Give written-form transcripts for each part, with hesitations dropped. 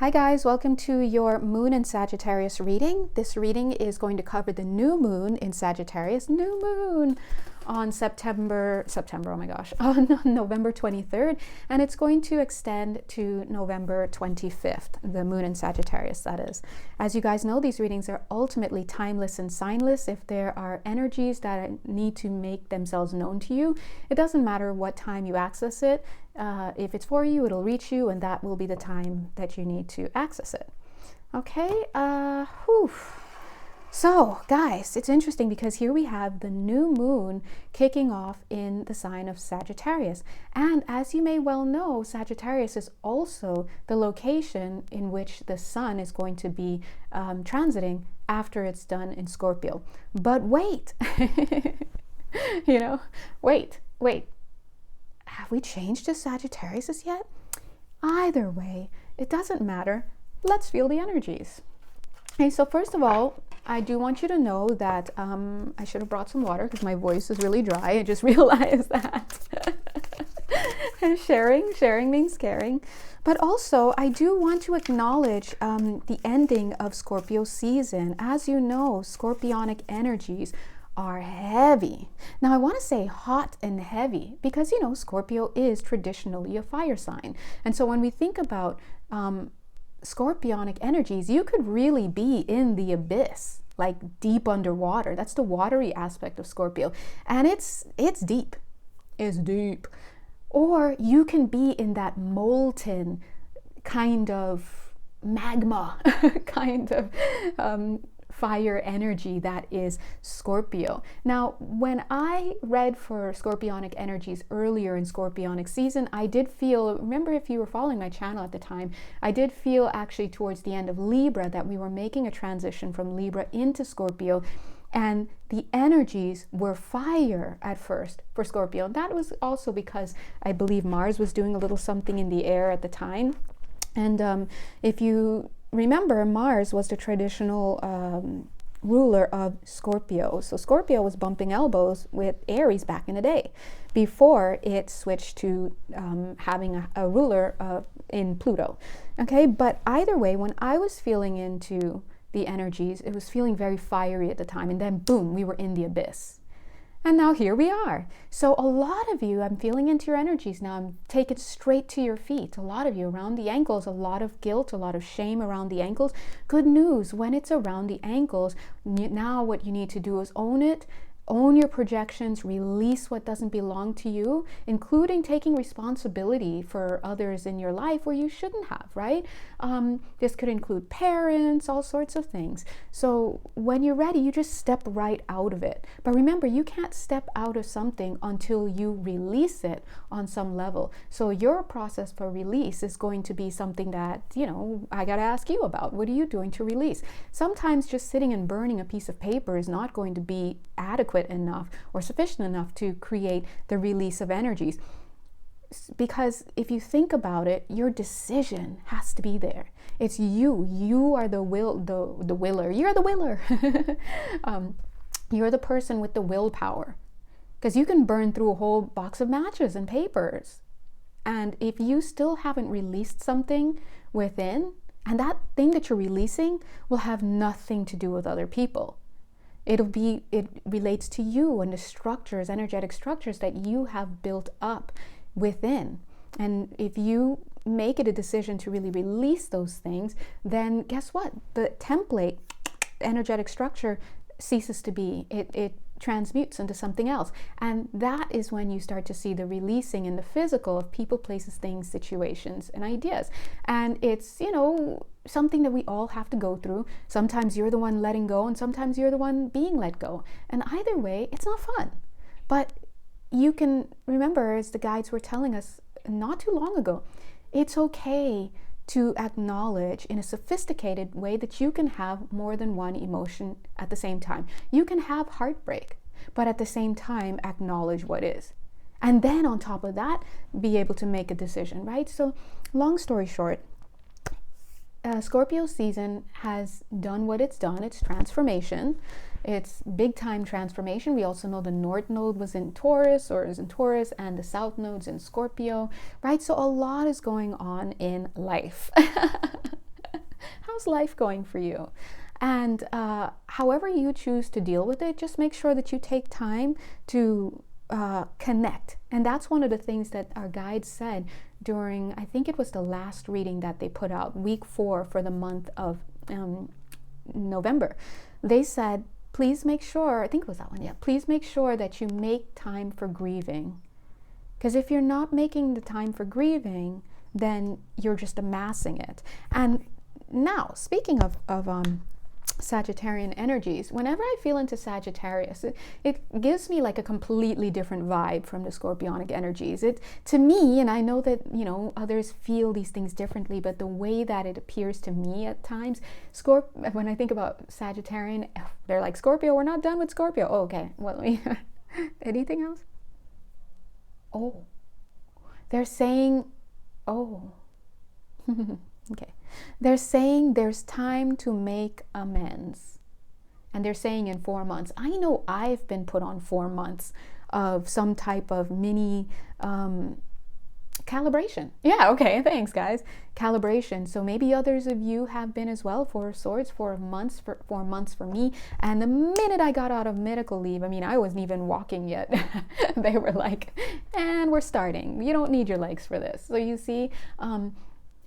Hi guys, welcome to your Moon and Sagittarius reading. This reading is going to cover the new moon in Sagittarius, new moon on on November 23rd, and it's going to extend to November 25th, the moon in Sagittarius, that is. As you guys know, these readings are ultimately timeless and signless. If there are energies that need to make themselves known to you, it doesn't matter what time you access it. If it's for you, it'll reach you, and that will be the time that you need to access it. Okay, So, guys, it's interesting because here we have the new moon kicking off in the sign of Sagittarius. And as you may well know, Sagittarius is also the location in which the sun is going to be transiting after it's done in Scorpio. But wait, wait. Have we changed to Sagittarius as yet? Either way, it doesn't matter. Let's feel the energies. Okay, so first of all, I do want you to know that I should have brought some water because my voice is really dry. I just realized that. And sharing means caring. But also, I do want to acknowledge the ending of Scorpio season. As you know, scorpionic energies are heavy. Now I want to say hot and heavy because, Scorpio is traditionally a fire sign. And so when we think about scorpionic energies, you could really be in the abyss, like deep underwater. That's the watery aspect of Scorpio. And it's deep. It's deep. Or you can be in that molten kind of magma kind of fire energy that is Scorpio. Now, when I read for scorpionic energies earlier in scorpionic season, I did feel, remember if you were following my channel at the time, I did feel actually towards the end of Libra that we were making a transition from Libra into Scorpio, and the energies were fire at first for Scorpio. And that was also because I believe Mars was doing a little something in the air at the time. And if you remember, Mars was the traditional ruler of Scorpio. So Scorpio was bumping elbows with Aries back in the day before it switched to having a ruler in Pluto. Okay, but either way, when I was feeling into the energies, it was feeling very fiery at the time. And then boom, we were in the abyss. And now here we are. So a lot of you, I'm feeling into your energies now. I'm taken straight to your feet. A lot of you around the ankles, a lot of guilt, a lot of shame around the ankles. Good news, when it's around the ankles, now what you need to do is own it. Own your projections, release what doesn't belong to you, including taking responsibility for others in your life where you shouldn't have, right? This could include parents, all sorts of things. So when you're ready, you just step right out of it. But remember, you can't step out of something until you release it on some level. So your process for release is going to be something that, I got to ask you about. What are you doing to release? Sometimes just sitting and burning a piece of paper is not going to be adequate enough or sufficient enough to create the release of energies, because if you think about it, your decision has to be there. It's you are the willer. You're the willer. You're the person with the willpower, because you can burn through a whole box of matches and papers, and if you still haven't released something within, and that thing that you're releasing will have nothing to do with other people. It relates to you and the structures, energetic structures that you have built up within. And if you make it a decision to really release those things, then guess what? The template, energetic structure ceases to be. It transmutes into something else. And that is when you start to see the releasing in the physical of people, places, things, situations, and ideas. And it's, something that we all have to go through. Sometimes you're the one letting go, and sometimes you're the one being let go. And either way, it's not fun. But you can remember, as the guides were telling us not too long ago, it's okay to acknowledge in a sophisticated way that you can have more than one emotion at the same time. You can have heartbreak, but at the same time acknowledge what is. And then on top of that, be able to make a decision, right? So long story short, Scorpio season has done what it's done. It's transformation. It's big time transformation. We also know the North Node was in Taurus or is in Taurus, and the South Node's in Scorpio, right? So a lot is going on in life. how's life going for you? And however you choose to deal with it, just make sure that you take time to connect. And that's one of the things that our guides said during, I think it was the last reading that they put out, week 4 for the month of November. They said, please make sure, I think it was that one, yeah, please make sure that you make time for grieving. Because if you're not making the time for grieving, then you're just amassing it. And now, speaking of Sagittarian energies, whenever I feel into Sagittarius, it gives me like a completely different vibe from the Scorpionic energies. It, to me, and I know that, you know, others feel these things differently, but the way that it appears to me at times, when I think about Sagittarian, they're like, Scorpio, we're not done with Scorpio. Oh, okay, well, anything else? Oh, they're saying, oh, okay. They're saying there's time to make amends. And they're saying in 4 months. I know I've been put on 4 months of some type of mini calibration. Yeah, okay, thanks guys. Calibration. So maybe others of you have been as well. 4 of Swords, 4 months for me. And the minute I got out of medical leave, I mean, I wasn't even walking yet. They were like, and we're starting. You don't need your legs for this. So you see,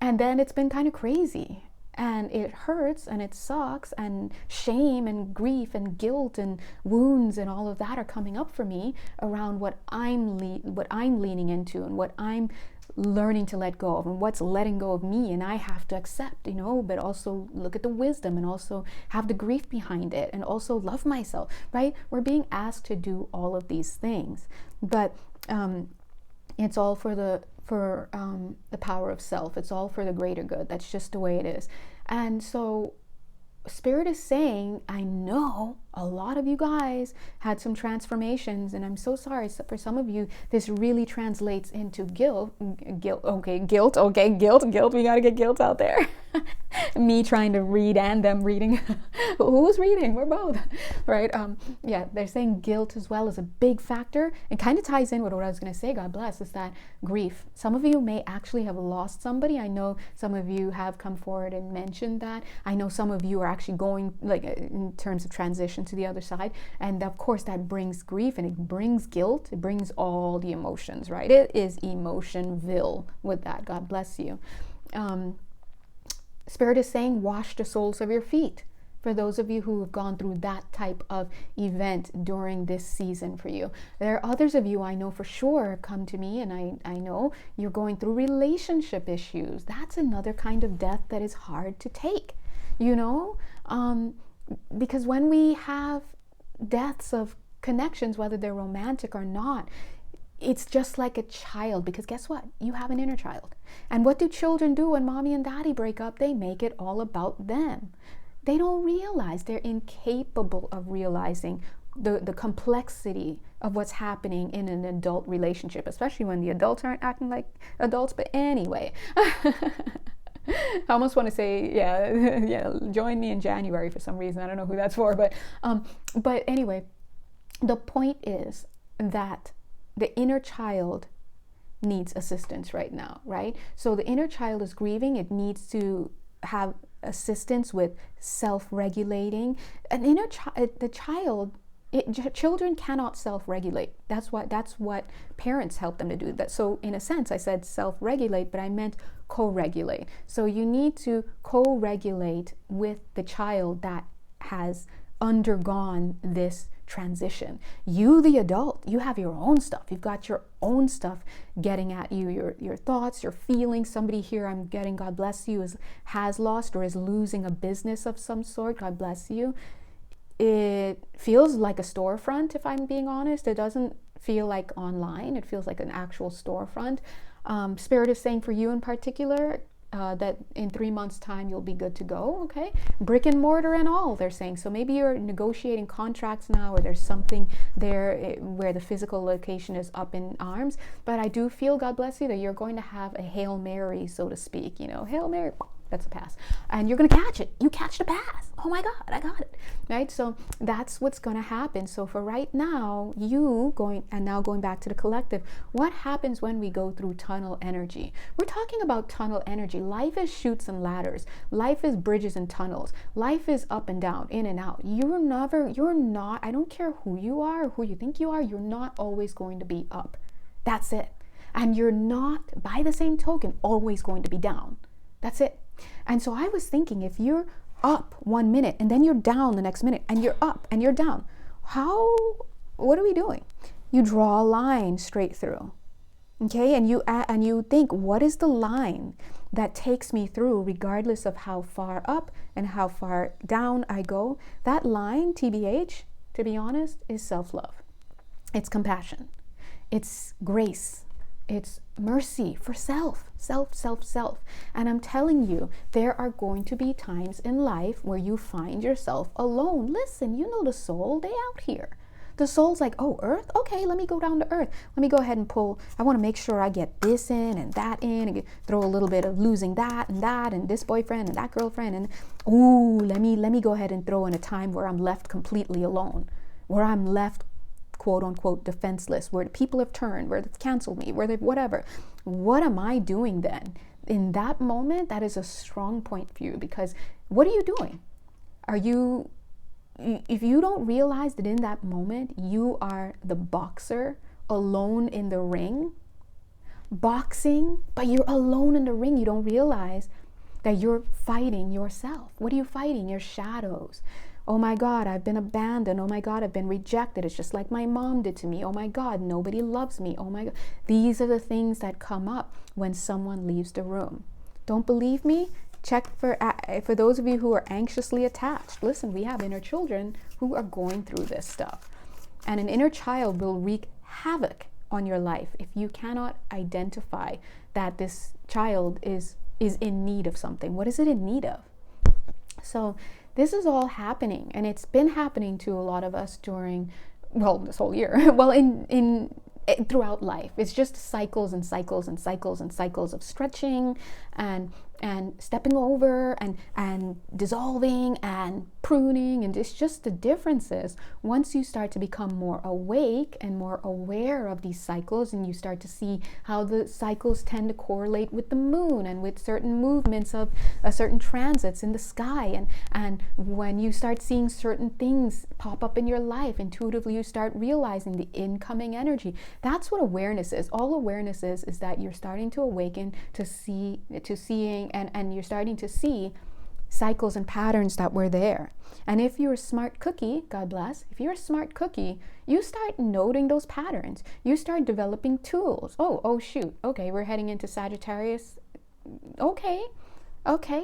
and then it's been kind of crazy, and it hurts and it sucks, and shame and grief and guilt and wounds and all of that are coming up for me around what I'm leaning into and what I'm learning to let go of and what's letting go of me, and I have to accept, you know, but also look at the wisdom and also have the grief behind it and also love myself, right? We're being asked to do all of these things, but it's all for the power of self. It's all for the greater good. That's just the way it is. And so Spirit is saying, I know a lot of you guys had some transformations, and I'm so sorry. For some of you, this really translates into guilt. We gotta get guilt out there. Me trying to read and them reading. Who's reading? We're both, right? Yeah, they're saying guilt as well is a big factor, and kind of ties in with what I was going to say. God bless, is that grief. Some of you may actually have lost somebody. I know some of you have come forward and mentioned that. I know some of you are actually going, like, in terms of transition to the other side, and of course that brings grief and it brings guilt. It brings all the emotions, right? It is emotionville with that. God bless you. Spirit is saying, wash the soles of your feet. For those of you who have gone through that type of event during this season for you. There are others of you I know for sure come to me, and I know you're going through relationship issues. That's another kind of death that is hard to take, you know? Because when we have deaths of connections, whether they're romantic or not, it's just like a child, because guess what? You have an inner child. And what do children do when mommy and daddy break up? They make it all about them. They don't realize, they're incapable of realizing the complexity of what's happening in an adult relationship, especially when the adults aren't acting like adults. But anyway, I almost want to say, yeah, join me in January for some reason. I don't know who that's for, but anyway, the point is that the inner child needs assistance right now, right? So the inner child is grieving. It needs to have assistance with self-regulating. An inner children cannot self-regulate. That's what parents help them to do. That. So in a sense, I said self-regulate, but I meant co-regulate. So you need to co-regulate with the child that has undergone this transition. You, the adult, you have your own stuff. You've got your own stuff getting at you, your thoughts, your feelings. Somebody here, I'm getting, God bless you, has lost or is losing a business of some sort. God bless you. It feels like a storefront, if I'm being honest. It doesn't feel like online. It feels like an actual storefront. Spirit is saying for you in particular, that in 3 months' time you'll be good to go, okay? Brick and mortar and all, they're saying. So maybe you're negotiating contracts now, or there's something there where the physical location is up in arms. But I do feel, God bless you, that you're going to have a Hail Mary, so to speak, you know, Hail Mary, that's a pass. And you're going to catch it. You catch the pass. Oh my God, I got it. Right? So that's what's going to happen. So for right now, going back to the collective, what happens when we go through tunnel energy? We're talking about tunnel energy. Life is chutes and ladders. Life is bridges and tunnels. Life is up and down, in and out. You're not, I don't care who you are or who you think you are, you're not always going to be up. That's it. And you're not, by the same token, always going to be down. That's it. And so I was thinking, if you're up 1 minute and then you're down the next minute and you're up and you're down, what are we doing? You draw a line straight through. Okay, and you think, what is the line that takes me through regardless of how far up and how far down I go? That line, TBH, to be honest, is self-love. It's compassion. It's grace. It's mercy for self. And I'm telling you, there are going to be times in life where you find yourself alone. Listen, you know the soul, they out here. The soul's like, oh, earth? Okay, let me go down to earth. Let me go ahead and pull. I want to make sure I get this in and that in and throw a little bit of losing that and this boyfriend and that girlfriend. And let me go ahead and throw in a time where I'm left completely alone, where I'm left quote unquote defenseless, where people have turned, where they've canceled me, where they've whatever. What am I doing then? In that moment, that is a strong point for you, because what are you doing? If you don't realize that in that moment you are the boxer alone in the ring, boxing, but you're alone in the ring, you don't realize that you're fighting yourself. What are you fighting? Your shadows. Oh my God, I've been abandoned. Oh my God, I've been rejected. It's just like my mom did to me. Oh my God, nobody loves me. Oh my God. These are the things that come up when someone leaves the room. Don't believe me? Check for those of you who are anxiously attached. Listen, we have inner children who are going through this stuff. And an inner child will wreak havoc on your life if you cannot identify that this child is in need of something. What is it in need of? So this is all happening, and it's been happening to a lot of us during, this whole year. Throughout life. It's just cycles and cycles and cycles and cycles of stretching and stepping over and dissolving and pruning, and it's just the differences. Once you start to become more awake and more aware of these cycles, and you start to see how the cycles tend to correlate with the moon and with certain movements of certain transits in the sky, and when you start seeing certain things pop up in your life, intuitively you start realizing the incoming energy. That's what awareness is. All awareness is that you're starting to awaken to seeing and you're starting to see cycles and patterns that were there. And if you're a smart cookie, God bless, if you're a smart cookie, you start noting those patterns. You start developing tools. Oh shoot. Okay, we're heading into Sagittarius. Okay,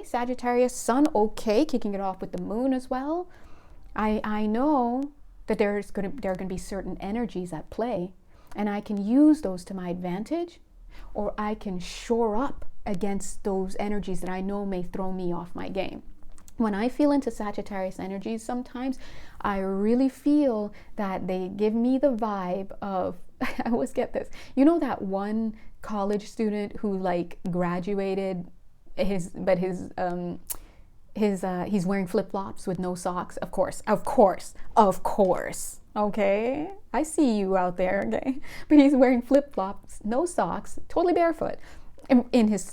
Sagittarius sun. Okay, kicking it off with the moon as well. I know that there are going to be certain energies at play, and I can use those to my advantage, or I can shore up against those energies that I know may throw me off my game. When I feel into Sagittarius energies, sometimes I really feel that they give me the vibe of, I always get this, you know, that one college student who like graduated he's wearing flip-flops with no socks. Of course. Okay, I see you out there. Okay, but he's wearing flip-flops, no socks, totally barefoot, in his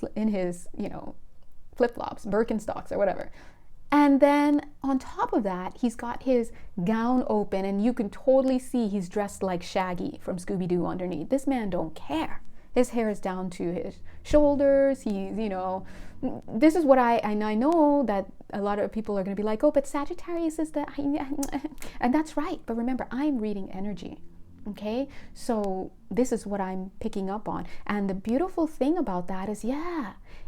flip-flops, Birkenstocks or whatever. And then on top of that, he's got his gown open, and you can totally see he's dressed like Shaggy from Scooby-Doo underneath. This man don't care. His hair is down to his shoulders. He's, this is what I know that a lot of people are going to be like, oh, but Sagittarius is and that's right. But remember, I'm reading energy. Okay, so this is what I'm picking up on. And the beautiful thing about that is,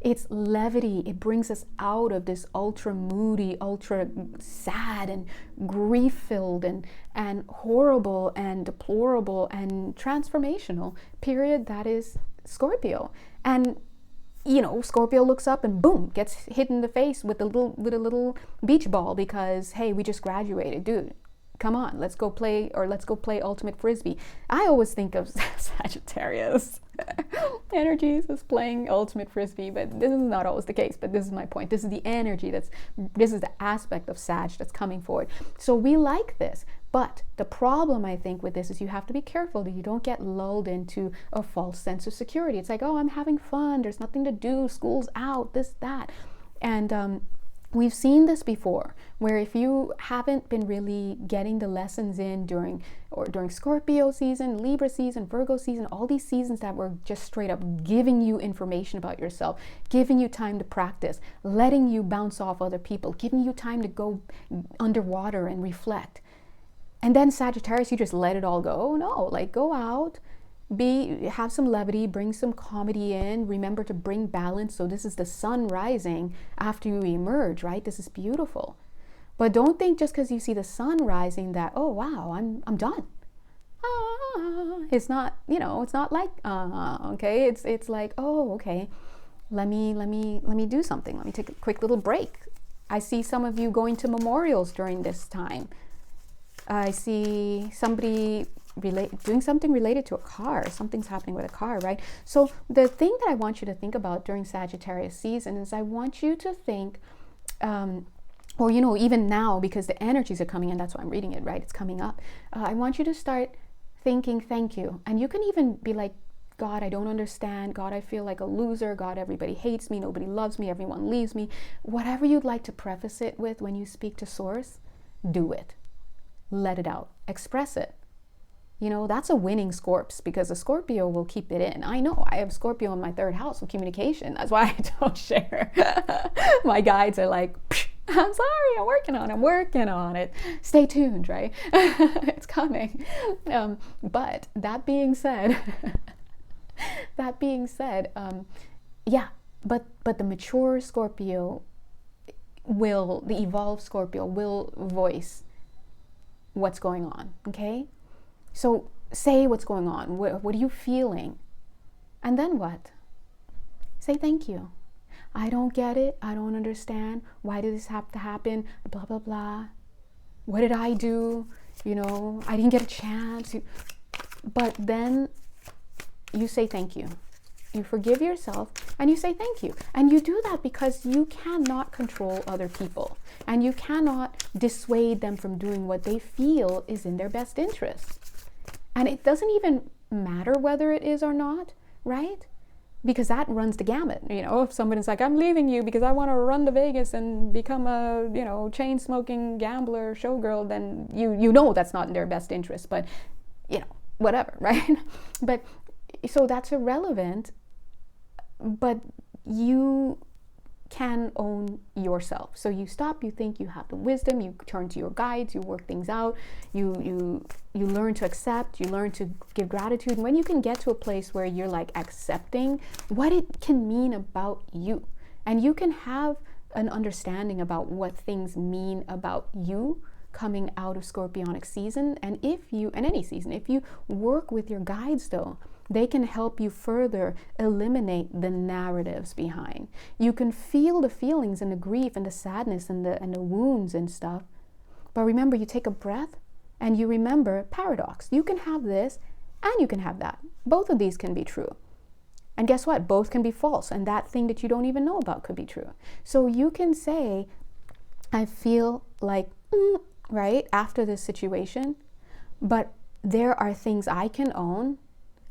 it's levity. It brings us out of this ultra moody, ultra sad and grief-filled and horrible and deplorable and transformational period that is Scorpio. And Scorpio looks up and boom, gets hit in the face with a little beach ball because, hey, we just graduated. Dude, Come on, let's go play ultimate frisbee. I always think of Sagittarius energies as playing ultimate frisbee, but this is not always the case. But this is my point. This is the energy this is the aspect of Sag that's coming forward. So we like this. But the problem, I think, with this is you have to be careful that you don't get lulled into a false sense of security. It's like, oh, I'm having fun. There's nothing to do. School's out, this, that. And we've seen this before, where if you haven't been really getting the lessons in during Scorpio season, Libra season, Virgo season, all these seasons that were just straight up giving you information about yourself, giving you time to practice, letting you bounce off other people, giving you time to go underwater and reflect. And then Sagittarius, you just let it all go. No, like go out, have some levity, bring some comedy in, remember to bring balance. So this is the sun rising after you emerge, right? This is beautiful. But don't think just because you see the sun rising that, oh wow, I'm done. It's not, it's not like okay. It's like, oh, okay, let me do something. Let me take a quick little break. I see some of you going to memorials during this time. I see somebody doing something related to a car. Something's happening with a car, right? So the thing that I want you to think about during Sagittarius season is I want you to think, or even now, because the energies are coming in, that's why I'm reading it, right? It's coming up. I want you to start thinking thank you. And you can even be like, God, I don't understand. God, I feel like a loser. God, everybody hates me. Nobody loves me. Everyone leaves me. Whatever you'd like to preface it with when you speak to Source, do it. Let it out. Express it. That's a winning Scorps, because a Scorpio will keep it in. I know I have Scorpio in my third house of communication. That's why I don't share. My guides are like, I'm sorry, I'm working on it. Stay tuned, right? It's coming. But that being said, yeah, but the mature Scorpio the evolved Scorpio will voice what's going on, okay? So say what's going on. What are you feeling? And then what? Say thank you. I don't get it. I don't understand. Why did this have to happen? Blah, blah, blah. What did I do? I didn't get a chance. But then you say thank you. You forgive yourself and you say thank you. And you do that because you cannot control other people. And you cannot dissuade them from doing what they feel is in their best interest. And it doesn't even matter whether it is or not, right? Because that runs the gamut. If somebody's like, I'm leaving you because I want to run to Vegas and become a, chain-smoking gambler, showgirl, then you know that's not in their best interest. But, whatever, right? But so that's irrelevant. But you can own yourself. So you stop, you think, you have the wisdom, you turn to your guides, you work things out, you learn to accept, you learn to give gratitude. And when you can get to a place where you're like accepting what it can mean about you, and you can have an understanding about what things mean about you coming out of Scorpionic season, and any season, if you work with your guides though, they can help you further eliminate the narratives behind. You can feel the feelings and the grief and the sadness and the wounds and stuff. But remember, you take a breath and you remember paradox. You can have this and you can have that. Both of these can be true. And guess what? Both can be false. And that thing that you don't even know about could be true. So you can say, I feel like, right, after this situation, but there are things I can own.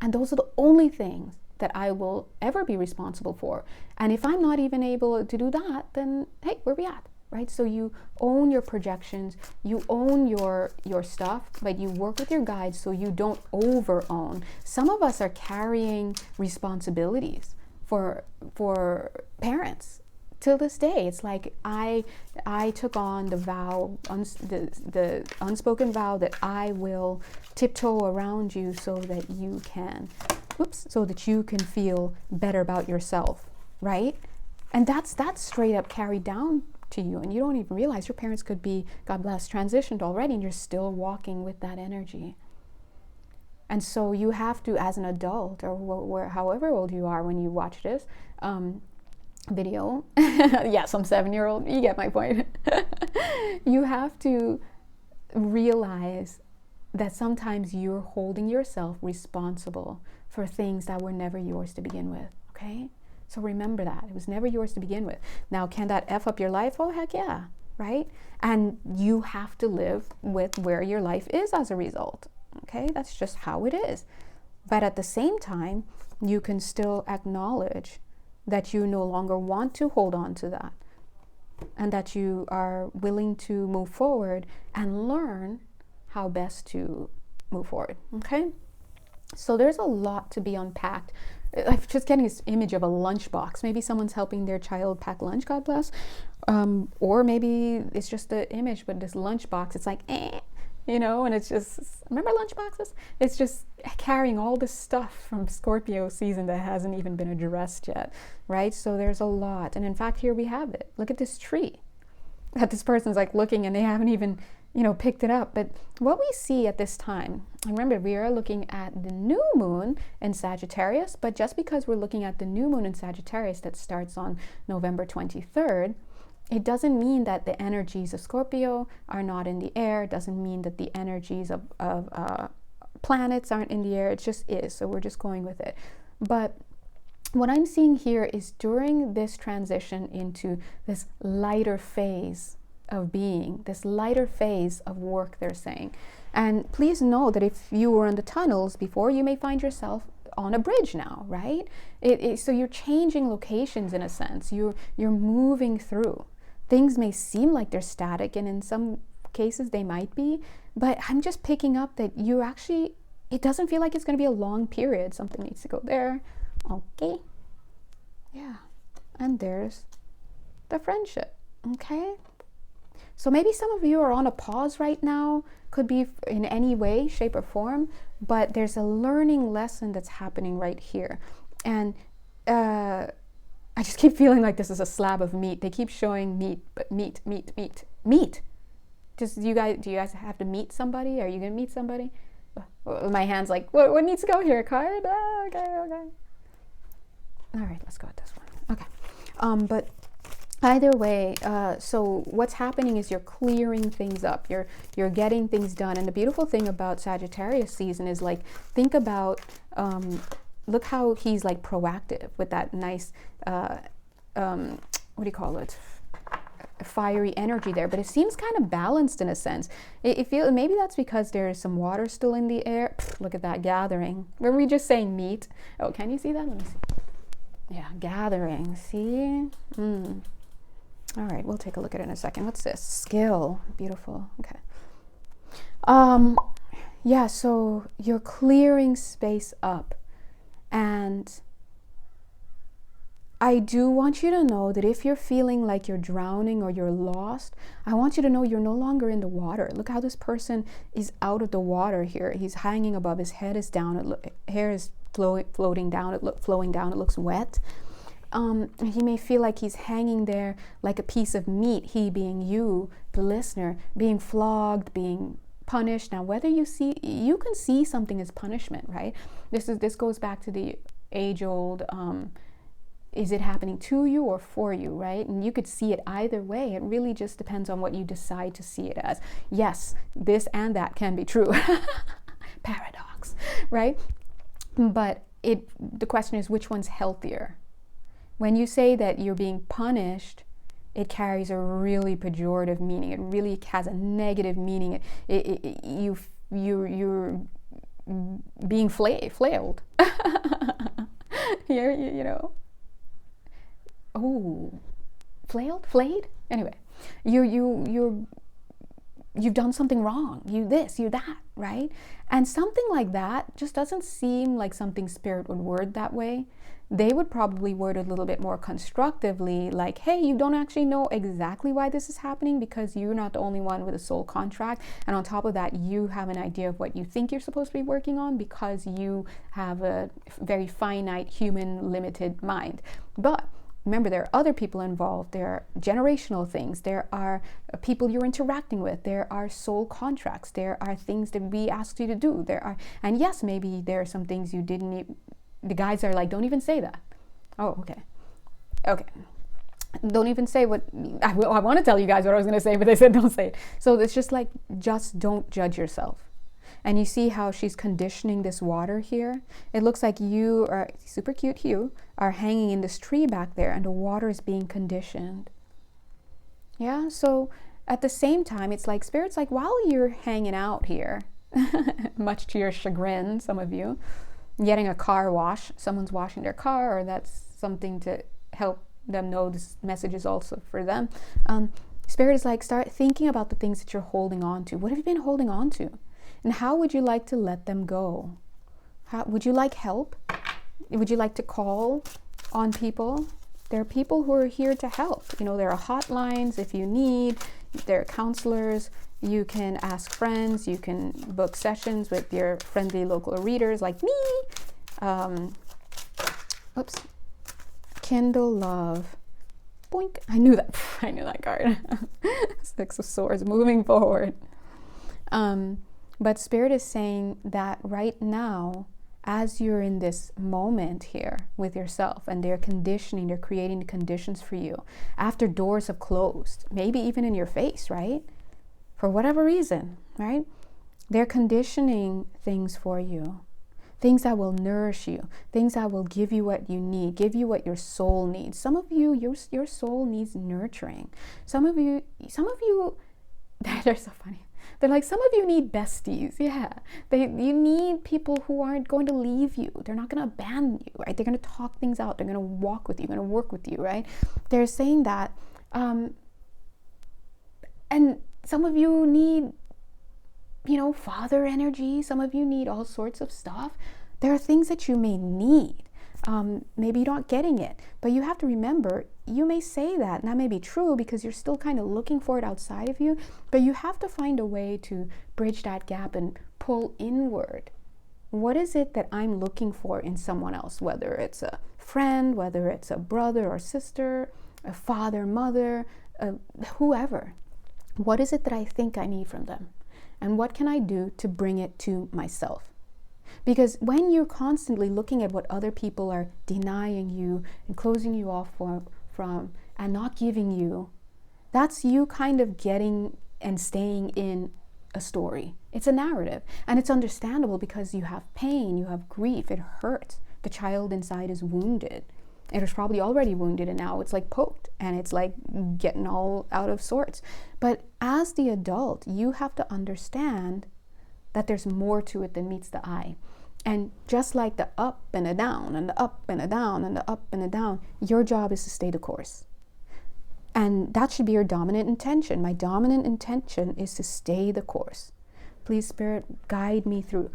And those are the only things that I will ever be responsible for. And if I'm not even able to do that, then hey, where we at, right? So you own your projections, you own your stuff, but you work with your guides so you don't over-own. Some of us are carrying responsibilities for parents. Till this day, it's like I took on the vow, the unspoken vow that I will tiptoe around you so that you can feel better about yourself, right? And that's straight up carried down to you, and you don't even realize your parents could be, God bless, transitioned already, and you're still walking with that energy. And so you have to, as an adult, or however old you are when you watch this video, yeah, some 7-year-old, you get my point. You have to realize that sometimes you're holding yourself responsible for things that were never yours to begin with, okay? So remember that. It was never yours to begin with. Now, can that F up your life? Oh, heck yeah, right? And you have to live with where your life is as a result, okay? That's just how it is. But at the same time, you can still acknowledge that you no longer want to hold on to that, and that you are willing to move forward and learn how best to move forward, okay? So there's a lot to be unpacked. I'm just getting this image of a lunchbox. Maybe someone's helping their child pack lunch, God bless. Or maybe it's just the image, but this lunchbox, it's like, you know, and it's just, remember lunchboxes? It's just carrying all this stuff from Scorpio season that hasn't even been addressed yet, right? So there's a lot. And in fact, here we have it. Look at this tree that this person's like looking, and they haven't even, you know, picked it up. But what we see at this time, remember, we are looking at the new moon in Sagittarius, but just because we're looking at the new moon in Sagittarius that starts on November 23rd, it doesn't mean that the energies of Scorpio are not in the air. It doesn't mean that the energies of planets aren't in the air. It just is. So we're just going with it. But what I'm seeing here is during this transition into this lighter phase of being, this lighter phase of work, they're saying. And please know that if you were in the tunnels before, you may find yourself on a bridge now, right? So you're changing locations in a sense. You're moving through. Things may seem like they're static, and in some cases they might be, but I'm just picking up that you actually, it doesn't feel like it's going to be a long period. Something needs to go there. Okay. Yeah. And there's the friendship. Okay. So maybe some of you are on a pause right now, could be in any way, shape, or form, but there's a learning lesson that's happening right here. And I just keep feeling like this is a slab of meat. They keep showing meat, but meat. Just do you guys have to meet somebody? Are you gonna meet somebody? My hand's like, what needs to go here? Card? Okay. All right, let's go with this one. Okay. But either way, so what's happening is you're clearing things up. You're getting things done. And the beautiful thing about Sagittarius season is, like, think about, look how he's like proactive with that nice, what do you call it? Fiery energy there, but it seems kind of balanced in a sense. It feels, maybe that's because there's some water still in the air. Look at that gathering. Were we just saying meat? Oh, can you see that? Let me see. Yeah, gathering. See? All right, we'll take a look at it in a second. What's this? Skill. Beautiful. Okay. Yeah, so you're clearing space up. And I do want you to know that if you're feeling like you're drowning or you're lost, I want you to know you're no longer in the water. Look how this person is out of the water here. He's hanging above. His head is down. Hair is floating down. Flowing down. It looks wet. He may feel like he's hanging there like a piece of meat, he being you, the listener, being flogged, being punished. Now, whether you can see something as punishment, right? This goes back to the age-old, is it happening to you or for you, right? And you could see it either way. It really just depends on what you decide to see it as. Yes, this and that can be true. Paradox, right? But the question is, which one's healthier? When you say that you're being punished, it carries a really pejorative meaning. It really has a negative meaning. You're being flailed. you know. Oh, flayed. Anyway, you've done something wrong. You this, you that, right? And something like that just doesn't seem like something Spirit would word that way. They would probably word it a little bit more constructively, like, hey, you don't actually know exactly why this is happening because you're not the only one with a soul contract. And on top of that, you have an idea of what you think you're supposed to be working on because you have a very finite, human, limited mind. But remember, there are other people involved. There are generational things. There are people you're interacting with. There are soul contracts. There are things that we asked you to do. And yes, maybe there are some things you didn't. The guides are like, don't even say that. Oh, okay. Don't even say what, I want to tell you guys what I was going to say, but they said don't say it. So it's just like, just don't judge yourself. And you see how she's conditioning this water here? It looks like you are, super cute Hugh, are hanging in this tree back there and the water is being conditioned. Yeah, so at the same time, it's like Spirit's like, while you're hanging out here, much to your chagrin, some of you, getting a car wash, someone's washing their car, or that's something to help them know this message is also for them. Spirit is like, start thinking about the things that you're holding on to. What have you been holding on to? And how would you like to let them go? How would you like help? Would you like to call on people? There are people who are here to help. You know, there are hotlines if you need. There are counselors. You can ask friends. You can book sessions with your friendly local readers like me. Oops. Kindle Love. Boink. I knew that. I knew that card. Six of Swords moving forward. But Spirit is saying that right now, as you're in this moment here with yourself, and they're conditioning, they're creating the conditions for you after doors have closed, maybe even in your face, right? For whatever reason, right? They're conditioning things for you, things that will nourish you, things that will give you what you need, give you what your soul needs. Some of you, your soul needs nurturing. Some of you, they're so funny. They're like, some of you need besties. Yeah, you need people who aren't going to leave you. They're not going to abandon you, right? They're going to talk things out. They're going to walk with you, going to work with you, right? They're saying that. And some of you need, father energy. Some of you need all sorts of stuff. There are things that you may need. Maybe you're not getting it, but you have to remember, you may say that, and that may be true because you're still kind of looking for it outside of you, but you have to find a way to bridge that gap and pull inward. What is it that I'm looking for in someone else, whether it's a friend, whether it's a brother or sister, a father, mother, whoever? What is it that I think I need from them? And what can I do to bring it to myself? Because when you're constantly looking at what other people are denying you and closing you off from and not giving you, that's you kind of getting and staying in a story. It's a narrative, and it's understandable because you have pain, you have grief, it hurts. The child inside is wounded. It was probably already wounded, and now it's like poked and it's like getting all out of sorts. But as the adult, you have to understand that there's more to it than meets the eye. And just like the up and a down and the up and a down and the up and a down, your job is to stay the course. And that should be your dominant intention. My dominant intention is to stay the course. Please, Spirit, guide me through.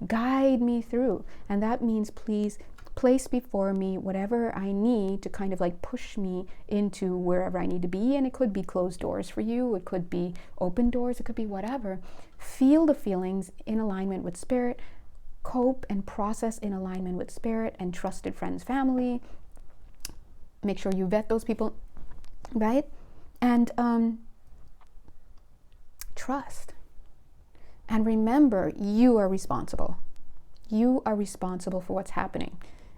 Guide me through. And that means please place before me whatever I need to kind of like push me into wherever I need to be. And it could be closed doors for you. It could be open doors. It could be whatever. Feel the feelings in alignment with Spirit. Cope and process in alignment with Spirit and trusted friends, family. Make sure you vet those people, right? And trust. And remember, you are responsible. You are responsible for what's happening.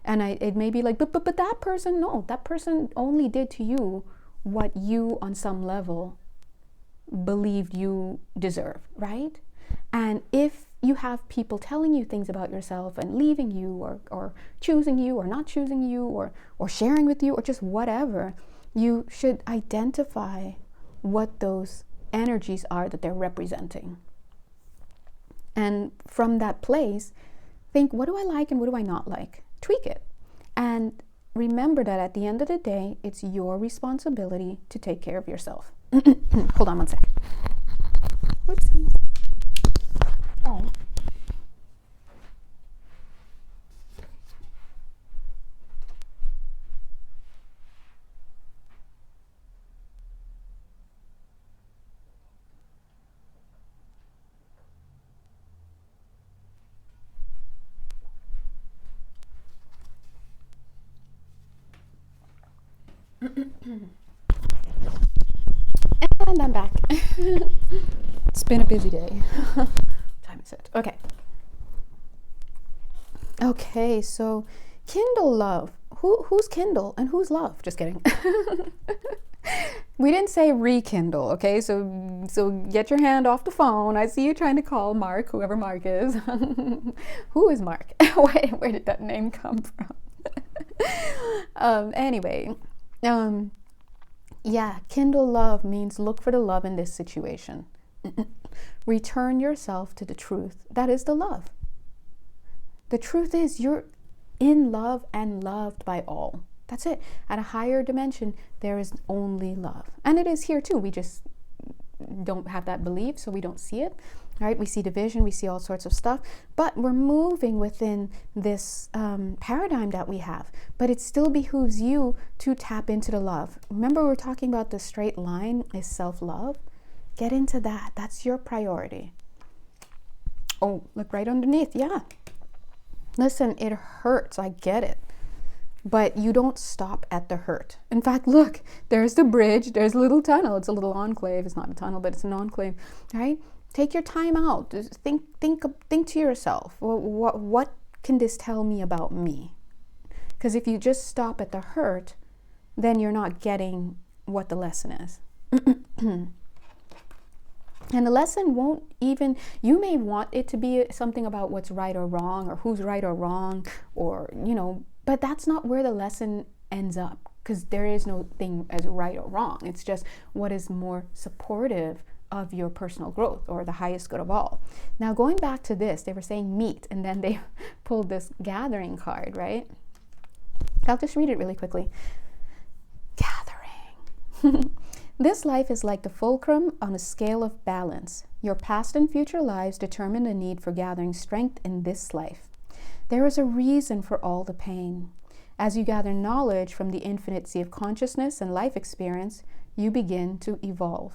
And it may be like, but that person, no, that person only did to you what you on some level believed you deserve, right? And if you have people telling you things about yourself and leaving you or choosing you or not choosing you or sharing with you or just whatever, you should identify what those energies are that they're representing. And from that place, think, what do I like and what do I not like? Tweak it. And remember that at the end of the day, it's your responsibility to take care of yourself. Hold on one sec. Whoopsie. Oh. And I'm back. It's been a busy day. Time is it. Okay. Okay, so Kindle Love. who's Kindle and who's love? Just kidding. We didn't say rekindle, okay? So get your hand off the phone. I see you trying to call Mark, whoever Mark is. Who is Mark? Where did that name come from? Anyway, yeah, kindle love means look for the love in this situation. Return yourself to the truth. That is the love. The truth is you're in love and loved by all. That's it. At a higher dimension, there is only love. And it is here too. We just don't have that belief, so we don't see it. Right? We see division, we see all sorts of stuff, but we're moving within this paradigm that we have. But it still behooves you to tap into the love. Remember, we were talking about the straight line is self-love. Get into that. That's your priority. Oh, look right underneath. Yeah. Listen, it hurts. I get it. But you don't stop at the hurt. In fact, look, there's the bridge. There's a little tunnel. It's a little enclave. It's not a tunnel, but it's an enclave, right? Take your time out. Just think to yourself. What can this tell me about me? Because if you just stop at the hurt, then you're not getting what the lesson is. And the lesson won't even, you may want it to be something about what's right or wrong, or who's right or wrong, or, but that's not where the lesson ends up, because there is no thing as right or wrong. It's just what is more supportive of your personal growth, or the highest good of all. Now, going back to this, they were saying meet, and then they pulled this gathering card, right? I'll just read it really quickly. Gathering. This life is like the fulcrum on a scale of balance. Your past and future lives determine the need for gathering strength in this life. There is a reason for all the pain. As you gather knowledge from the infinite sea of consciousness and life experience, you begin to evolve.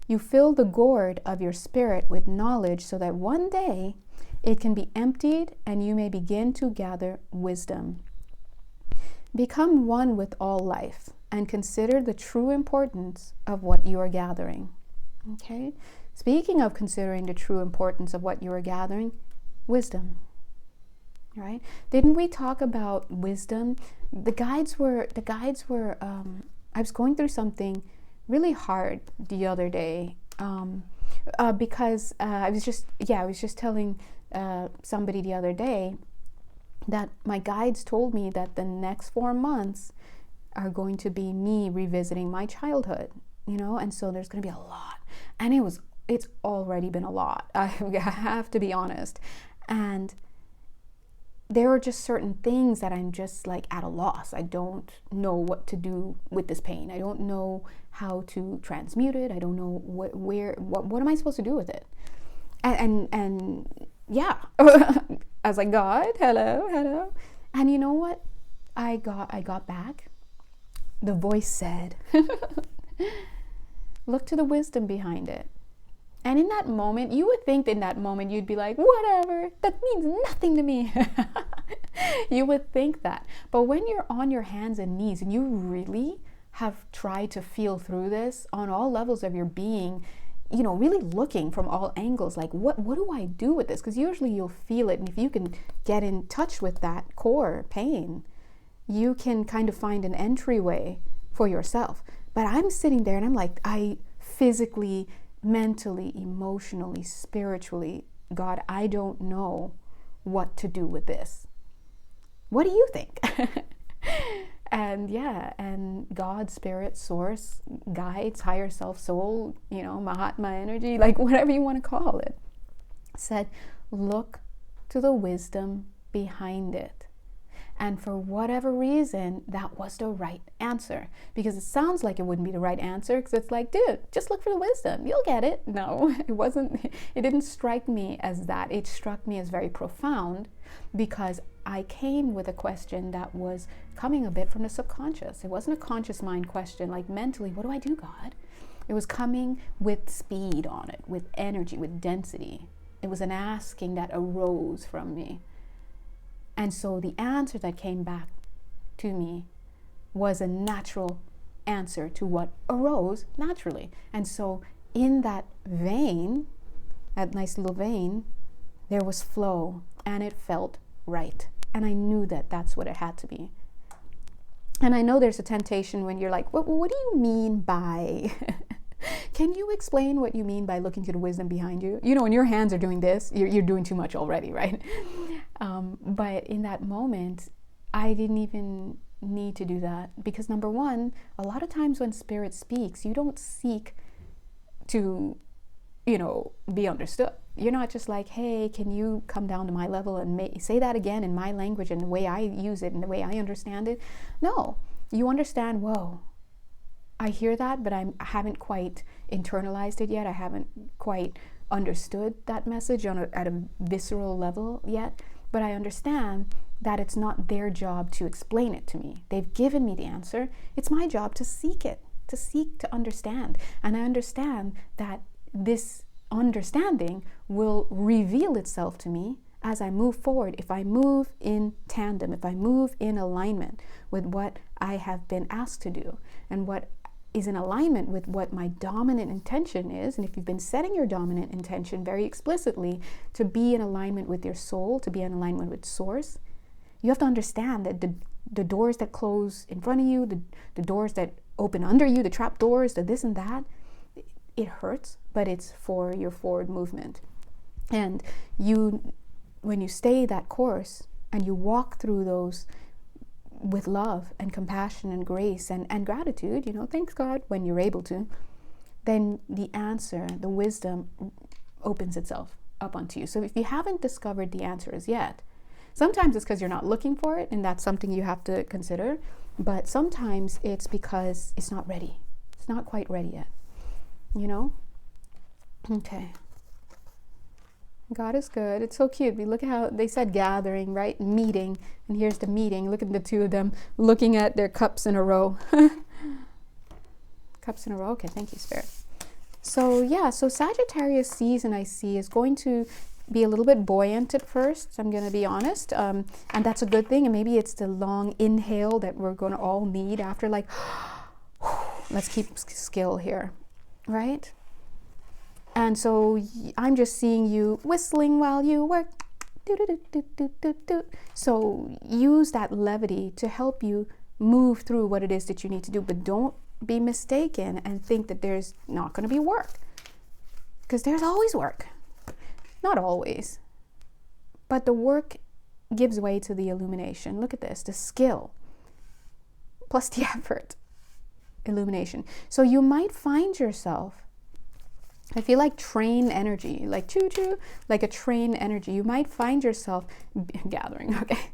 You fill the gourd of your spirit with knowledge so that one day it can be emptied and you may begin to gather wisdom. Become one with all life and consider the true importance of what you are gathering. Okay? Speaking of considering the true importance of what you are gathering, wisdom. Right? Didn't we talk about wisdom? The guides were I was going through something really hard the other day because I was just telling somebody the other day that my guides told me that the next 4 months are going to be me revisiting my childhood, and so there's going to be a lot, and it's already been a lot. I have to be honest, and there are just certain things that I'm just like at a loss. I don't know what to do with this pain. I don't know how to transmute it. I don't know what am I supposed to do with it? And yeah, I was like, God, hello. And you know what? I got back. The voice said, look to the wisdom behind it. And in that moment, you would think in that moment, you'd be like, whatever, that means nothing to me. You would think that. But when you're on your hands and knees and you really have tried to feel through this on all levels of your being, really looking from all angles, like, what do I do with this? Because usually you'll feel it. And if you can get in touch with that core pain, you can kind of find an entryway for yourself. But I'm sitting there and I'm like, I physically, mentally, emotionally, spiritually, God, I don't know what to do with this. What do you think? And God, spirit, source, guides, higher self, soul, Mahatma energy, like whatever you want to call it, said, look to the wisdom behind it. And for whatever reason, that was the right answer. Because it sounds like it wouldn't be the right answer, because it's like, dude, just look for the wisdom. You'll get it. No, it wasn't. It didn't strike me as that. It struck me as very profound, because I came with a question that was coming a bit from the subconscious. It wasn't a conscious mind question, like mentally, what do I do, God? It was coming with speed on it, with energy, with density. It was an asking that arose from me. And so the answer that came back to me was a natural answer to what arose naturally. And so in that vein, that nice little vein, there was flow, and it felt right. And I knew that that's what it had to be. And I know there's a temptation when you're like, what do you mean by, can you explain what you mean by looking to the wisdom behind you? You know, when your hands are doing this, you're doing too much already, right? But in that moment, I didn't even need to do that, because number one, a lot of times when spirit speaks, you don't seek to, you know, be understood. You're not just like, hey, can you come down to my level and say that again in my language and the way I use it and the way I understand it. No, you understand, whoa, I hear that, but I haven't quite internalized it yet. I haven't quite understood that message at a visceral level yet. But I understand that it's not their job to explain it to me. They've given me the answer. It's my job to seek it, to seek to understand. And I understand that this understanding will reveal itself to me as I move forward. If I move in tandem, if I move in alignment with what I have been asked to do, and what is in alignment with what my dominant intention is. And if you've been setting your dominant intention very explicitly to be in alignment with your soul, to be in alignment with source, you have to understand that the doors that close in front of you, the doors that open under you, the trap doors, the this and that, it hurts, but it's for your forward movement. And when you stay that course and you walk through those with love and compassion and grace and gratitude, you know, thanks God when you're able to, then the answer, the wisdom opens itself up onto you. So if you haven't discovered the answers yet, sometimes it's because you're not looking for it, and that's something you have to consider. But sometimes it's because it's not ready. It's not quite ready yet, you know? Okay. God is good. It's so cute. We look at how they said gathering, right? Meeting. And here's the meeting. Look at the two of them looking at their cups in a row. Cups in a row. Okay, thank you, Spirit. So yeah, so Sagittarius season I see is going to be a little bit buoyant at first. I'm going to be honest. And that's a good thing. And maybe it's the long inhale that we're going to all need after, like, let's keep skill here, right? And so I'm just seeing you whistling while you work. So use that levity to help you move through what it is that you need to do. But don't be mistaken and think that there's not going to be work. Because there's always work. Not always. But the work gives way to the illumination. Look at this. The skill plus the effort. Illumination. So you might find yourself, I feel like train energy, like choo-choo, like a train energy. You might find yourself gathering, okay?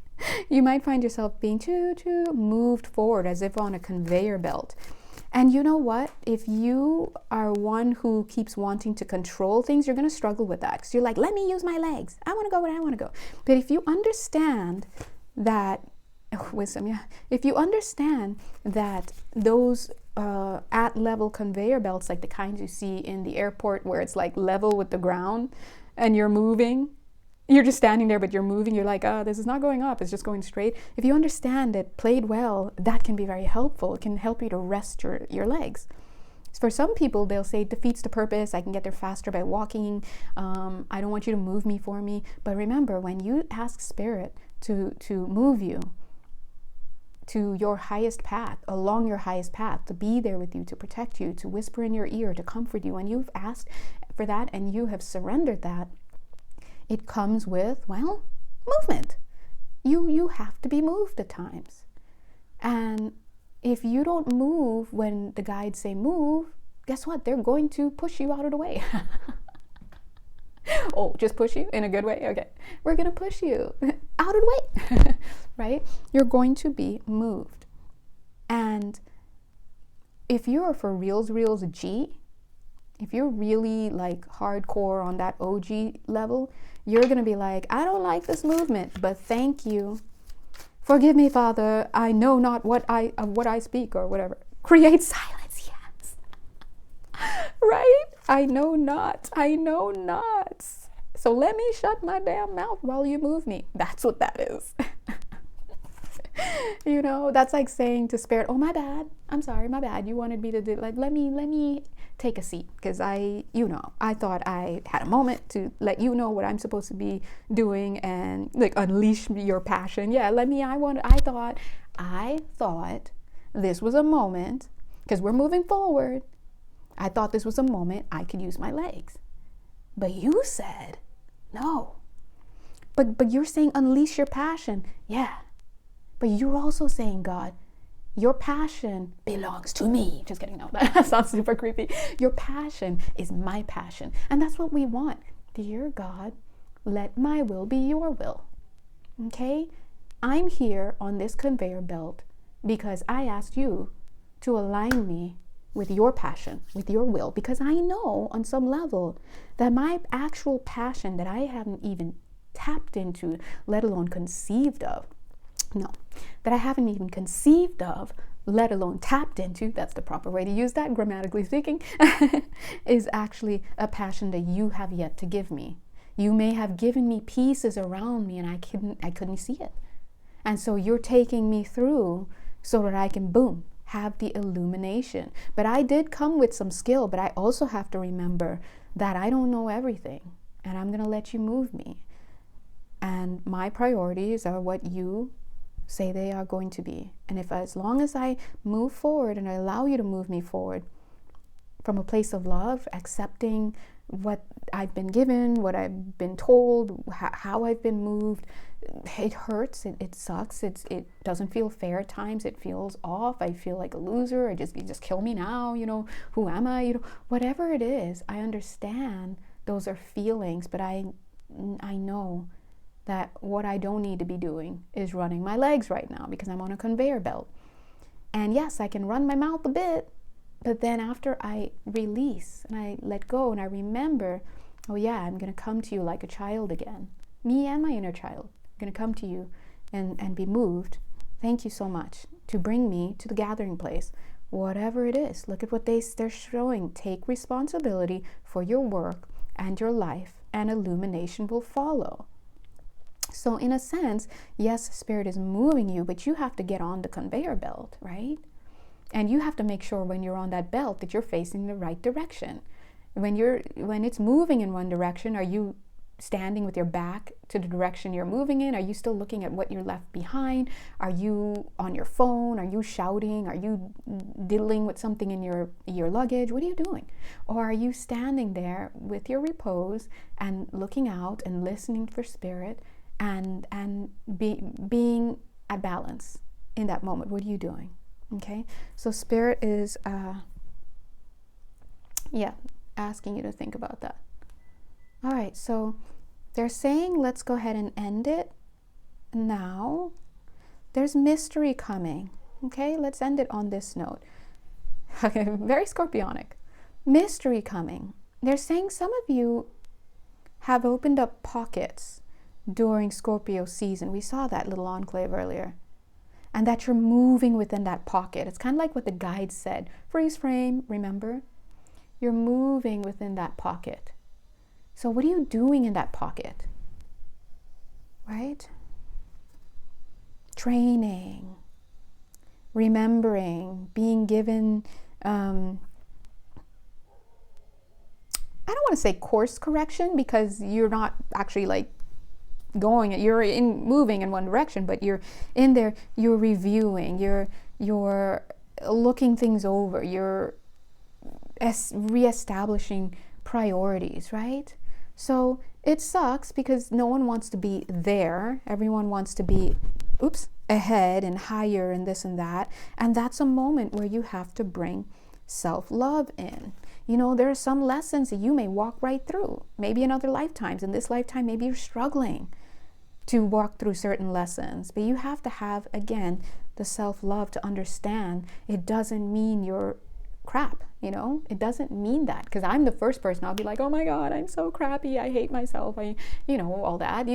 You might find yourself being choo-choo, moved forward as if on a conveyor belt. And you know what? If you are one who keeps wanting to control things, you're going to struggle with that. Because you're like, let me use my legs. I want to go where I want to go. But if you understand that, wisdom, yeah. If you understand that those at-level conveyor belts, like the kinds you see in the airport where it's like level with the ground and you're moving, you're just standing there but you're moving, you're like, this is not going up, it's just going straight. If you understand it played well, that can be very helpful. It can help you to rest your legs. For some people, they'll say it defeats the purpose. I can get there faster by walking. I don't want you to move me for me. But remember, when you ask Spirit to move you to your highest path, along your highest path, to be there with you, to protect you, to whisper in your ear, to comfort you, and you've asked for that and you have surrendered that, it comes with, well, movement. You have to be moved at times. And if you don't move when the guides say move, guess what? They're going to push you out of the way. Oh, just push you in a good way? Okay. We're going to push you out of the way. Right? You're going to be moved. And if you're for reals G, if you're really like hardcore on that OG level, you're going to be like, I don't like this movement, but thank you. Forgive me, Father. I know not what I speak or whatever. Create silence, yes. Right? I know not. So let me shut my damn mouth while you move me. That's what that is. You know, that's like saying to Spirit, oh, my bad. I'm sorry, my bad. You wanted me to do, like, let me take a seat, because I thought I had a moment to let you know what I'm supposed to be doing and like unleash your passion. Yeah, I thought I thought this was a moment, because we're moving forward. I thought this was a moment I could use my legs. But you said, no. But you're saying unleash your passion. Yeah. But you're also saying, God, your passion belongs to me. Just kidding. No, that sounds super creepy. Your passion is my passion. And that's what we want. Dear God, let my will be your will. Okay? I'm here on this conveyor belt because I asked you to align me with your passion, with your will, because I know on some level that my actual passion that I haven't even tapped into, let alone conceived of, that I haven't even conceived of, let alone tapped into, that's the proper way to use that, grammatically speaking, is actually a passion that you have yet to give me. You may have given me pieces around me and I couldn't see it. And so you're taking me through so that I can, boom, have the illumination. But I did come with some skill, but I also have to remember that I don't know everything, and I'm going to let you move me. And my priorities are what you say they are going to be. And as long as I move forward and I allow you to move me forward from a place of love, accepting what I've been given, what I've been told, how I've been moved, it hurts, it sucks, it doesn't feel fair at times, it feels off, I feel like a loser, you just kill me now, who am I, whatever it is. I understand those are feelings, but I know that what I don't need to be doing is running my legs right now because I'm on a conveyor belt. And yes, I can run my mouth a bit, but then after I release and I let go and I remember, oh yeah, I'm going to come to you like a child again. Me and my inner child. I'm going to come to you and be moved. Thank you so much to bring me to the gathering place. Whatever it is, look at what they're showing. Take responsibility for your work and your life, and illumination will follow. So in a sense, yes, Spirit is moving you, but you have to get on the conveyor belt, right? And you have to make sure when you're on that belt that you're facing the right direction. When it's moving in one direction, are you standing with your back to the direction you're moving in? Are you still looking at what you're left behind? Are you on your phone? Are you shouting? Are you diddling with something in your luggage? What are you doing? Or are you standing there with your repose and looking out and listening for Spirit and being at balance in that moment? What are you doing? Okay, so Spirit is asking you to think about that. All right, so they're saying let's go ahead and end it now. There's mystery coming. Okay, let's end it on this note. Okay, very scorpionic. Mystery coming. They're saying some of you have opened up pockets during Scorpio season. We saw that little enclave earlier. And that you're moving within that pocket. It's kind of like what the guide said. Freeze frame, remember? You're moving within that pocket. So what are you doing in that pocket? Right? Training, remembering, being given, I don't want to say course correction because you're not actually like moving in one direction, but you're in there, you're reviewing, you're looking things over, you're reestablishing priorities, right? So it sucks because no one wants to be there. Everyone wants to be, ahead and higher and this and that. And that's a moment where you have to bring self-love in. There are some lessons that you may walk right through, maybe in other lifetimes. In this lifetime, maybe you're struggling to walk through certain lessons, but you have to have, again, the self-love to understand it doesn't mean you're crap, it doesn't mean that, because I'm the first person, I'll be like, oh my God, I'm so crappy, I hate myself, all that,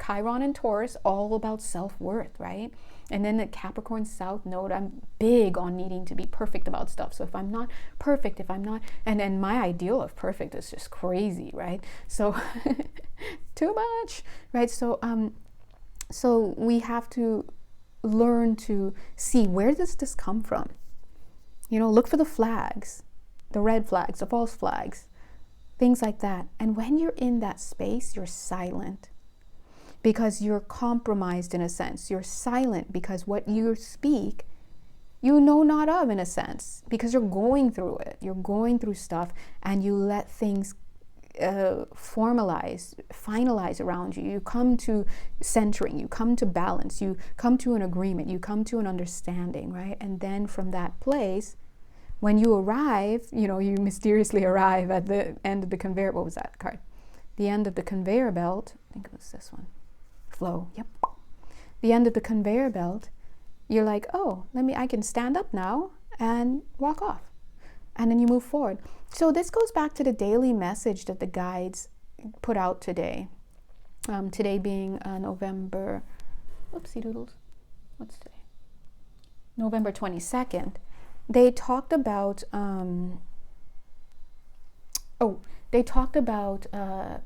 Chiron and Taurus, all about self-worth, right? And then the Capricorn South Node, I'm big on needing to be perfect about stuff. So if I'm not perfect, and then my ideal of perfect is just crazy, right? So too much, right? So we have to learn to see, where does this come from? Look for the flags, the red flags, the false flags, things like that. And when you're in that space, you're silent. because you're compromised in a sense. You're silent because what you speak, you know not of in a sense, because you're going through it. You're going through stuff and you let things finalize around you. You come to centering, you come to balance, you come to an agreement, you come to an understanding, right? And then from that place, when you arrive, you mysteriously arrive at the end of the conveyor. What was that card? The end of the conveyor belt. I think it was this one. Flow. Yep. The end of the conveyor belt. You're like, oh, I can stand up now and walk off. And then you move forward. So this goes back to the daily message that the guides put out today. Today being November, whoopsie doodles. What's today? November 22nd. They talked about,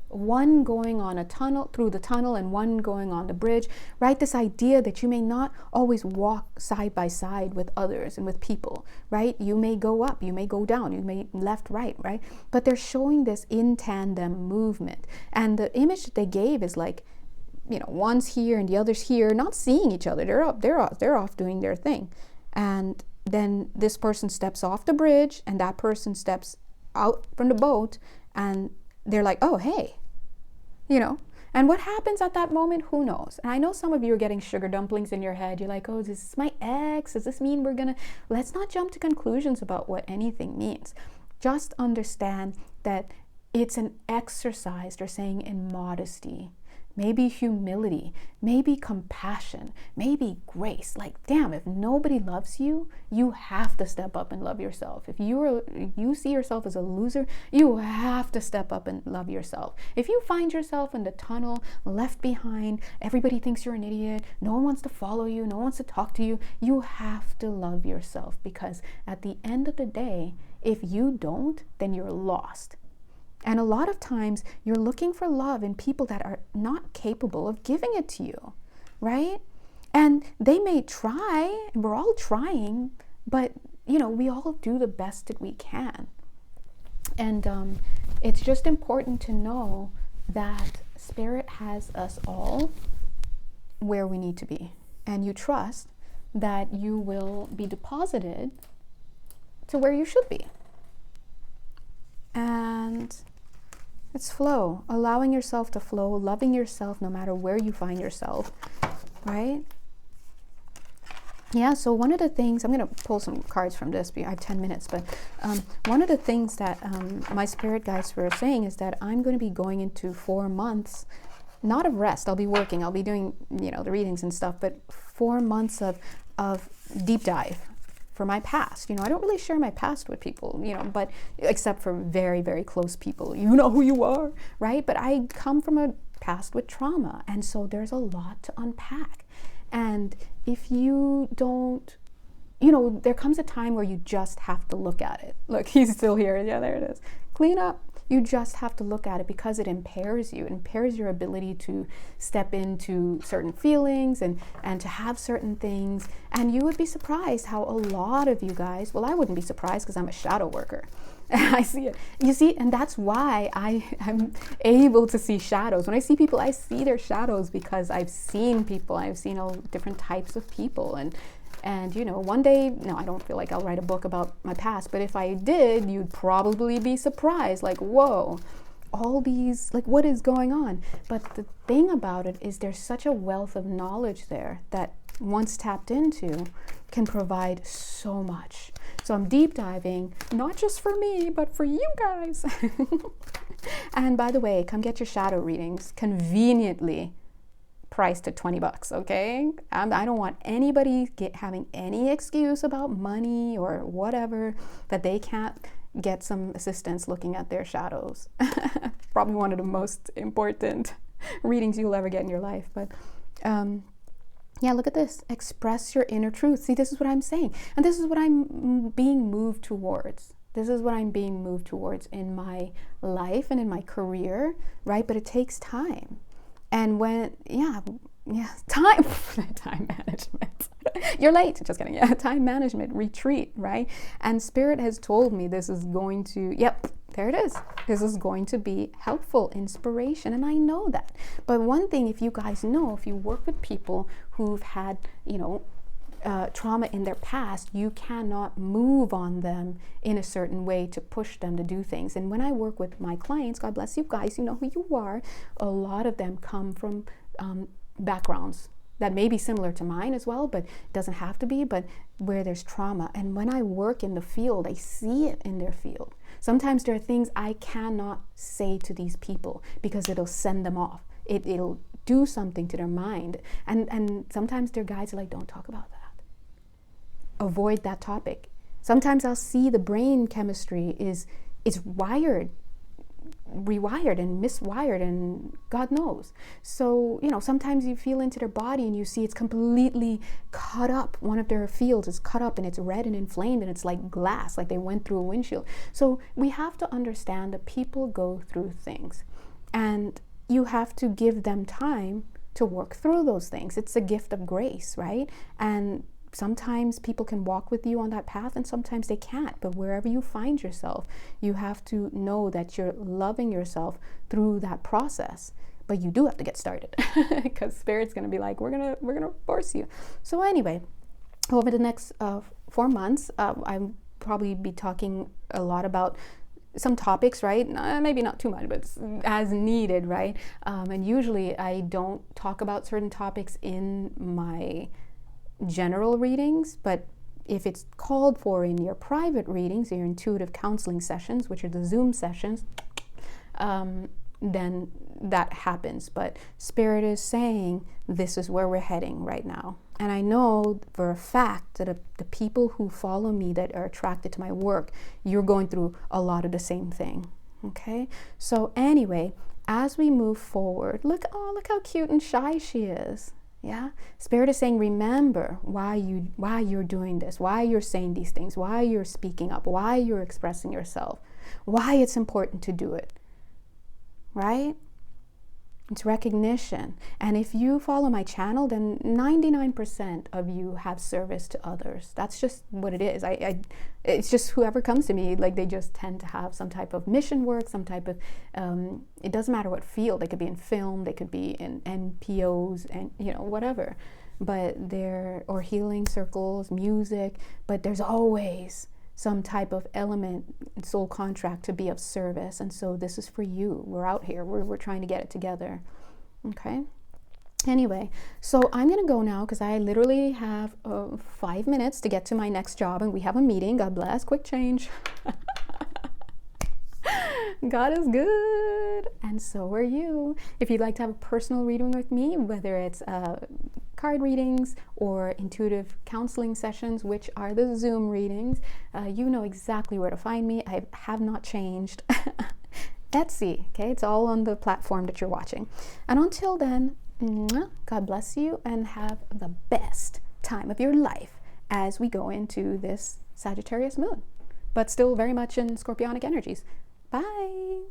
one going on a tunnel, through the tunnel, and one going on the bridge, right? This idea that you may not always walk side by side with others and with people, right? You may go up, you may go down, you may left, right? But they're showing this in tandem movement. And the image that they gave is like, one's here and the other's here, not seeing each other. They're off doing their thing. And then this person steps off the bridge and that person steps out from the boat, and they're like, oh, hey, and what happens at that moment, who knows? And I know some of you are getting sugar dumplings in your head. You're like, oh, this is my ex. Does this mean let's not jump to conclusions about what anything means. Just understand that it's an exercise, they're saying, in modesty, maybe humility, maybe compassion, maybe grace. Like, damn, if nobody loves you, you have to step up and love yourself. If you see yourself as a loser, you have to step up and love yourself. If you find yourself in the tunnel, left behind, everybody thinks you're an idiot, no one wants to follow you, no one wants to talk to you, you have to love yourself, because at the end of the day, if you don't, then you're lost. And a lot of times you're looking for love in people that are not capable of giving it to you, right? And they may try, and we're all trying, but we all do the best that we can. And it's just important to know that Spirit has us all where we need to be. And you trust that you will be deposited to where you should be. And it's flow, allowing yourself to flow, loving yourself no matter where you find yourself, right? Yeah, so one of the things, I'm going to pull some cards from this, I have 10 minutes, but one of the things that my spirit guides were saying is that I'm going to be going into 4 months, not of rest, I'll be working, I'll be doing, the readings and stuff, but 4 months of deep dive for my past. I don't really share my past with people, but except for very, very close people. You know who you are, right? But I come from a past with trauma, and so there's a lot to unpack. And if you don't, there comes a time where you just have to look at it. Look, he's still here. Yeah, there it is. Clean up. You just have to look at it because it impairs you. It impairs your ability to step into certain feelings and to have certain things. And you would be surprised how a lot of you guys, well, I wouldn't be surprised because I'm a shadow worker. I see it. You see, and that's why I'm able to see shadows. When I see people, I see their shadows because I've seen people. I've seen all different types of people. And one day, no, I don't feel like I'll write a book about my past, but if I did, you'd probably be surprised, like, whoa, all these, like, what is going on? But the thing about it is there's such a wealth of knowledge there that once tapped into can provide so much. So I'm deep diving, not just for me, but for you guys. And by the way, come get your shadow readings conveniently priced at $20, okay? I don't want anybody having any excuse about money or whatever that they can't get some assistance looking at their shadows. Probably one of the most important readings you'll ever get in your life. But yeah, look at this. Express your inner truth. See, this is what I'm saying. And this is what I'm being moved towards. This is what I'm being moved towards in my life and in my career, right? But it takes time. And when, time management. You're late. Just kidding. Yeah, time management, retreat, right? And Spirit has told me this is going to, there it is. This is going to be helpful, inspiration, and I know that. But one thing, if you guys know, if you work with people who've had, trauma in their past, you cannot move on them in a certain way to push them to do things. And when I work with my clients, God bless you guys, you know who you are, a lot of them come from backgrounds that may be similar to mine as well, but it doesn't have to be, but where there's trauma. And when I work in the field, I see it in their field. Sometimes there are things I cannot say to these people because it'll send them off. It'll do something to their mind. And sometimes their guides are like, don't talk about that. Avoid that topic. Sometimes I'll see the brain chemistry is rewired and miswired, and God knows. So, sometimes you feel into their body and you see it's completely cut up. One of their fields is cut up and it's red and inflamed and it's like glass, like they went through a windshield. So we have to understand that people go through things and you have to give them time to work through those things. It's a gift of grace, right? And sometimes people can walk with you on that path and sometimes they can't. But wherever you find yourself, you have to know that you're loving yourself through that process. But you do have to get started because Spirit's going to be like, we're gonna force you. So anyway, over the next 4 months, I'll probably be talking a lot about some topics, right? Maybe not too much, but as needed, right? And usually I don't talk about certain topics in my general readings, but if it's called for in your private readings, your intuitive counseling sessions, which are the Zoom sessions, then that happens. But Spirit is saying this is where we're heading right now. And I know for a fact that the people who follow me that are attracted to my work, you're going through a lot of the same thing. Okay? So anyway, as we move forward, look how cute and shy she is. Yeah, Spirit is saying, remember why you're doing this, why you're saying these things, why you're speaking up, why you're expressing yourself, why it's important to do it, right? It's recognition. And if you follow my channel, then 99% of you have service to others. That's just what it is. It's just whoever comes to me, like they just tend to have some type of mission work, some type of, it doesn't matter what field. They could be in film, they could be in NPOs and, whatever. But or healing circles, music, but there's always some type of element, soul contract to be of service. And so this is for you. We're out here. We're trying to get it together. Okay? Anyway, so I'm going to go now because I literally have 5 minutes to get to my next job and we have a meeting. God bless. Quick change. God is good. And so are you. If you'd like to have a personal reading with me, whether it's card readings or intuitive counseling sessions, which are the Zoom readings, you know exactly where to find me. I have not changed. Etsy, okay? It's all on the platform that you're watching. And until then, God bless you and have the best time of your life as we go into this Sagittarius moon, but still very much in Scorpionic energies. Bye.